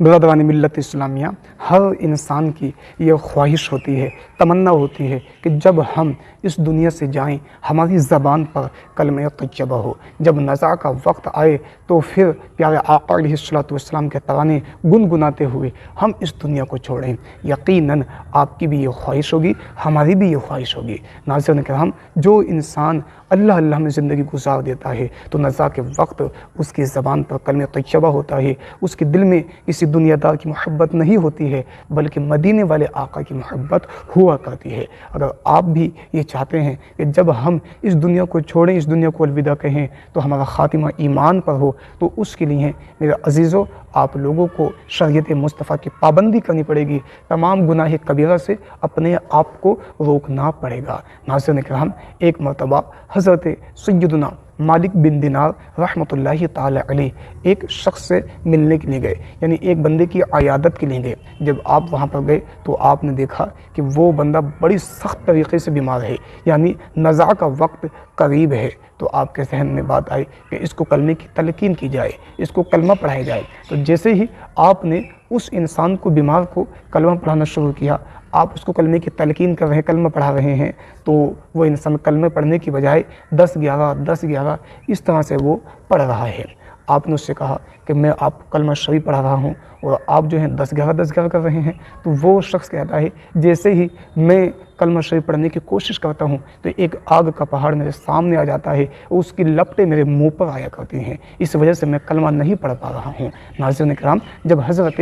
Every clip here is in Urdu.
برادران ملت اسلامیہ، ہر انسان کی یہ خواہش ہوتی ہے، تمنا ہوتی ہے کہ جب ہم اس دنیا سے جائیں ہماری زبان پر کلمہ طیبہ ہو، جب نزاع کا وقت آئے تو پھر پیارے آقا علیہ الصلوۃ والسلام کے ترانے گنگناتے ہوئے ہم اس دنیا کو چھوڑیں۔ یقیناً آپ کی بھی یہ خواہش ہوگی، ہماری بھی یہ خواہش ہوگی۔ ناظرین کرام، جو انسان اللہ اللہ میں زندگی گزار دیتا ہے تو نزاع کے وقت اس کی زبان پر کلمہ طیبہ ہوتا ہے، اس کے دل میں کسی دنیا دار کی محبت نہیں ہوتی ہے بلکہ مدینے والے آقا کی محبت ہوا کرتی ہے۔ اگر آپ بھی یہ چاہتے ہیں کہ جب ہم اس دنیا کو چھوڑیں، اس دنیا کو الوداع کہیں تو ہمارا خاتمہ ایمان پر ہو، تو اس کے لیے میرے عزیزوں آپ لوگوں کو شریعت مصطفیٰ کی پابندی کرنی پڑے گی، تمام گناہ کبیرہ سے اپنے آپ کو روکنا پڑے گا۔ ناظرین کرام، ایک مرتبہ حضرت سیدنا مالک بن دینار رحمۃ اللہ تعالی علیہ ایک شخص سے ملنے کے لیے گئے، یعنی ایک بندے کی عیادت کے لیے گئے۔ جب آپ وہاں پر گئے تو آپ نے دیکھا کہ وہ بندہ بڑی سخت طریقے سے بیمار ہے، یعنی نزاع کا وقت قریب ہے۔ تو آپ کے ذہن میں بات آئی کہ اس کو کلمے کی تلقین کی جائے، اس کو کلمہ پڑھایا جائے۔ تو جیسے ہی آپ نے اس انسان کو، بیمار کو کلمہ پڑھانا شروع کیا، آپ اس کو کلمے کی تلقین کر رہے ہیں، کلمہ پڑھا رہے ہیں، تو وہ انسان کلمہ پڑھنے کی بجائے 10-11 اس طرح سے وہ پڑھ رہا ہے۔ آپ نے اس سے کہا کہ میں آپ کو کلمہ شریف پڑھا رہا ہوں اور آپ جو ہیں 10-11 کر رہے ہیں۔ تو وہ شخص کہتا ہے جیسے ہی میں کلمہ شریف پڑھنے کی کوشش کرتا ہوں تو ایک آگ کا پہاڑ میرے سامنے آ جاتا ہے، اس کی لپٹیں میرے منہ پر آیا کرتی ہیں، اس وجہ سے میں کلمہ نہیں پڑھ پا رہا ہوں۔ ناظرین کرام، جب حضرت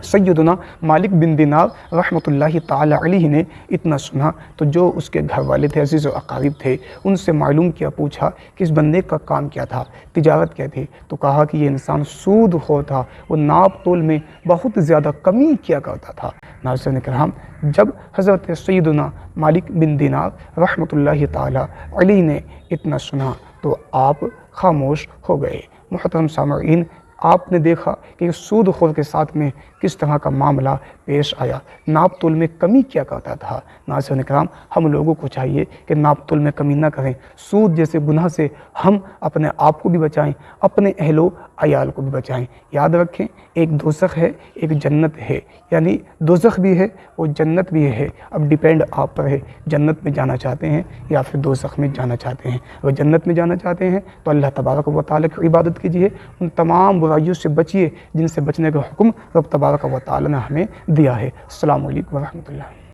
سیدنا مالک بن دینار رحمۃ اللہ تعالی علیہ نے اتنا سنا تو جو اس کے گھر والے تھے، عزیز و اقارب تھے، ان سے معلوم کیا، پوچھا کہ اس بندے کا کام کیا تھا، تجارت کیا تھی؟ تو کہا کہ یہ انسان سود خور تھا، وہ ناپ تول میں بہت زیادہ کمی کیا کرتا تھا۔ ناظرین کرام، جب حضرت سیدنا مالک بن دینار رحمۃ اللہ تعالی علیہ نے اتنا سنا تو آپ خاموش ہو گئے۔ محترم سامعین، آپ نے دیکھا کہ سود خور کے ساتھ میں کس طرح کا معاملہ پیش آیا، ناپ تول میں کمی کیا کرتا تھا۔ ناظرین کرام، ہم لوگوں کو چاہیے کہ ناپ تول میں کمی نہ کریں، سود جیسے گناہ سے ہم اپنے آپ کو بھی بچائیں، اپنے اہل و عیال کو بھی بچائیں۔ یاد رکھیں، ایک دوزخ ہے، ایک جنت ہے، یعنی دوزخ بھی ہے اور جنت بھی ہے۔ اب ڈیپینڈ آپ پر ہے، جنت میں جانا چاہتے ہیں یا پھر دوزخ میں جانا چاہتے ہیں۔ اگر جنت میں جانا چاہتے ہیں تو اللہ تبارک و تعالیٰ کی عبادت کیجیے، ان تمام برائیوں سے بچیے جن سے بچنے کا حکم رب تبارک و تعالیٰ نے ہمیں دیا ہے۔ السلام علیکم ورحمۃ اللہ۔